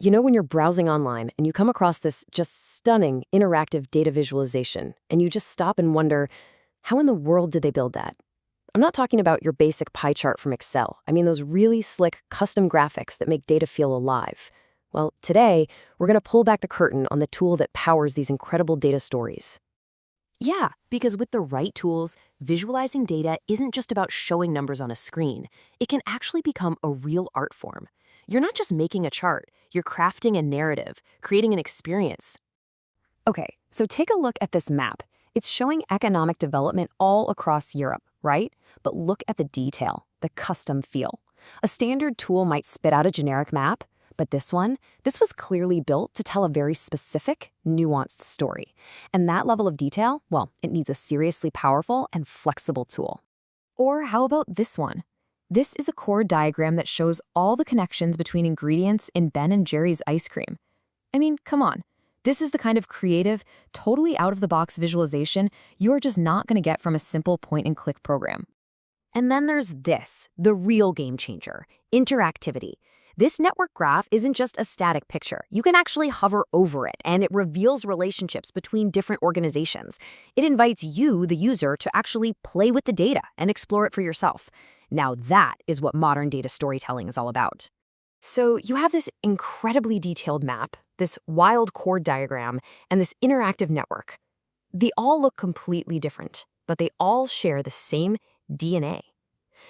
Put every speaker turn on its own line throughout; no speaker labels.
You know when you're browsing online and you come across this just stunning interactive data visualization, and you just stop and wonder, how in the world did they build that? I'm not talking about your basic pie chart from Excel. I mean those really slick custom graphics that make data feel alive. Well, today, we're going to pull back the curtain on the tool that powers these incredible data stories. Yeah, because with the right tools, visualizing data isn't just about showing numbers on a screen. It can actually become a real art form. You're not just making a chart, you're crafting a narrative, creating an experience. Okay, so take a look at this map. It's showing economic development all across Europe, right? But look at the detail, the custom feel. A standard tool might spit out a generic map, but this was clearly built to tell a very specific, nuanced story. And that level of detail, well, it needs a seriously powerful and flexible tool. Or how about this one? This is a chord diagram that shows all the connections between ingredients in Ben & Jerry's ice cream. I mean, come on. This is the kind of creative, totally out-of-the-box visualization you're just not going to get from a simple point-and-click program. And then there's this, the real game changer, interactivity. This network graph isn't just a static picture. You can actually hover over it, and it reveals relationships between different organizations. It invites you, the user, to actually play with the data and explore it for yourself. Now that is what modern data storytelling is all about. So you have this incredibly detailed map, this wild chord diagram, and this interactive network. They all look completely different, but they all share the same DNA.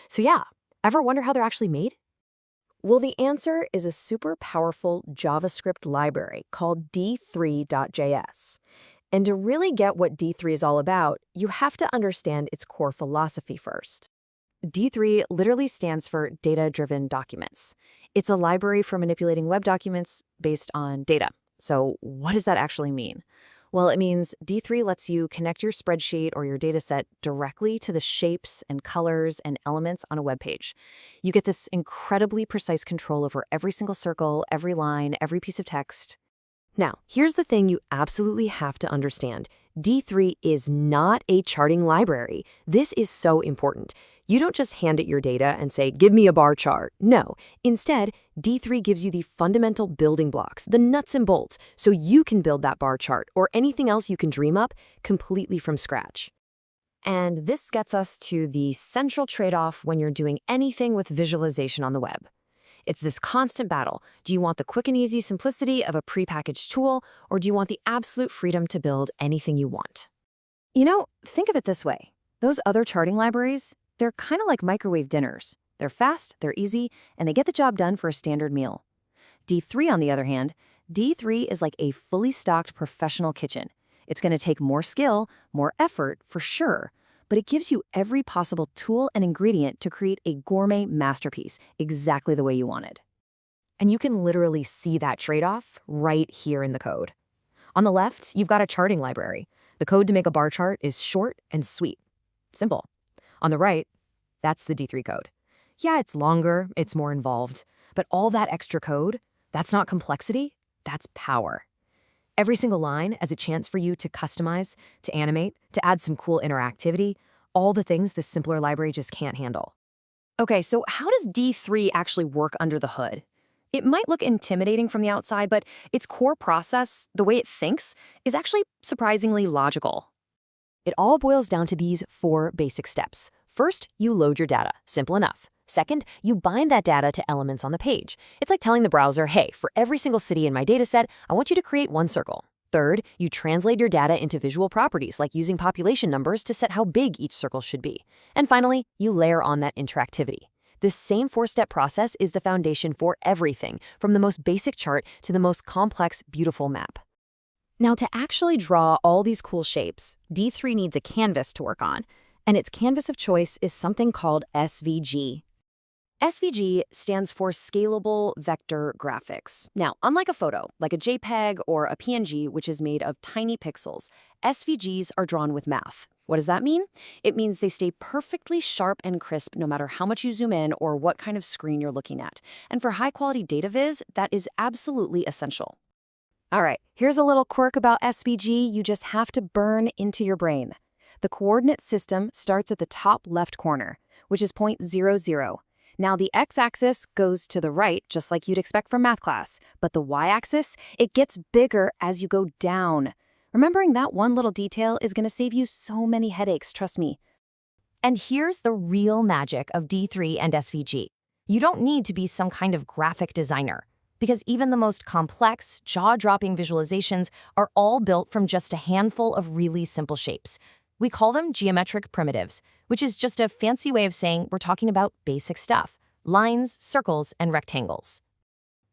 So yeah, ever wonder how they're actually made? Well, the answer is a super powerful JavaScript library called D3.js. And to really get what D3 is all about, you have to understand its core philosophy first. D3 literally stands for Data-Driven Documents. It's a library for manipulating web documents based on data. So what does that actually mean? Well, it means D3 lets you connect your spreadsheet or your dataset directly to the shapes and colors and elements on a web page. You get this incredibly precise control over every single circle, every line, every piece of text. Now, here's the thing you absolutely have to understand. D3 is not a charting library. This is so important. You don't just hand it your data and say, give me a bar chart. No. Instead, D3 gives you the fundamental building blocks, the nuts and bolts, so you can build that bar chart or anything else you can dream up completely from scratch. And this gets us to the central trade-off when you're doing anything with visualization on the web. It's this constant battle. Do you want the quick and easy simplicity of a prepackaged tool, or do you want the absolute freedom to build anything you want? You know, think of it this way. Those other charting libraries, they're kind of like microwave dinners. They're fast, they're easy, and they get the job done for a standard meal. D3, on the other hand, D3 is like a fully stocked professional kitchen. It's going to take more skill, more effort, for sure, but it gives you every possible tool and ingredient to create a gourmet masterpiece exactly the way you wanted. And you can literally see that trade-off right here in the code. On the left, you've got a charting library. The code to make a bar chart is short and sweet. Simple. On the right, that's the D3 code. Yeah, it's longer, it's more involved, but all that extra code, that's not complexity, that's power. Every single line as a chance for you to customize, to animate, to add some cool interactivity, all the things this simpler library just can't handle. Okay, so how does D3 actually work under the hood? It might look intimidating from the outside, but its core process, the way it thinks, is actually surprisingly logical. It all boils down to these 4 basic steps. First, you load your data. Simple enough. Second, you bind that data to elements on the page. It's like telling the browser, hey, for every single city in my dataset, I want you to create one circle. Third, you translate your data into visual properties, like using population numbers to set how big each circle should be. And finally, you layer on that interactivity. This same 4-step process is the foundation for everything, from the most basic chart to the most complex, beautiful map. Now, to actually draw all these cool shapes, D3 needs a canvas to work on, and its canvas of choice is something called SVG. SVG stands for Scalable Vector Graphics. Now, unlike a photo, like a JPEG or a PNG, which is made of tiny pixels, SVGs are drawn with math. What does that mean? It means they stay perfectly sharp and crisp no matter how much you zoom in or what kind of screen you're looking at. And for high-quality data viz, that is absolutely essential. All right, here's a little quirk about SVG you just have to burn into your brain. The coordinate system starts at the top left corner, which is point 0, 0.
Now, the x-axis goes to the right, just like you'd expect from math class, but the y-axis, it gets bigger as you go down. Remembering that one little detail is going to save you so many headaches, trust me.
And here's the real magic of D3 and SVG. You don't need to be some kind of graphic designer, because even the most complex, jaw-dropping visualizations are all built from just a handful of really simple shapes. We call them geometric primitives, which is just a fancy way of saying we're talking about basic stuff: lines, circles, and rectangles.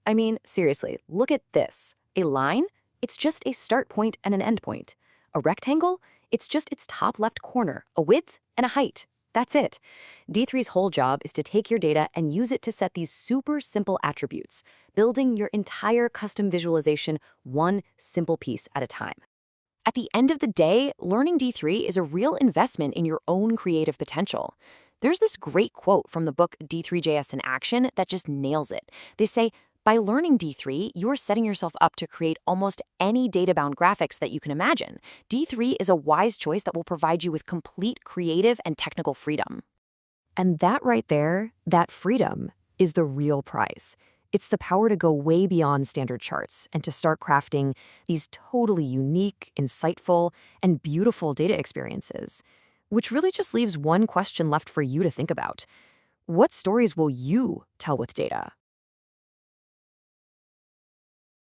I mean, seriously, look at this. A line? It's just a start point and an end point. A rectangle? It's just its top left corner, a width and a height. That's it. D3's whole job is to take your data and use it to set these super simple attributes, building your entire custom visualization one simple piece at a time. At the end of the day, learning D3 is a real investment in your own creative potential. There's this great quote from the book D3JS in Action that just nails it. They say, by learning D3, you're setting yourself up to create almost any data-bound graphics that you can imagine. D3 is a wise choice that will provide you with complete creative and technical freedom.
And that right there, that freedom, is the real prize. It's the power to go way beyond standard charts and to start crafting these totally unique, insightful, and beautiful data experiences. Which really just leaves one question left for you to think about. What stories will you tell with data?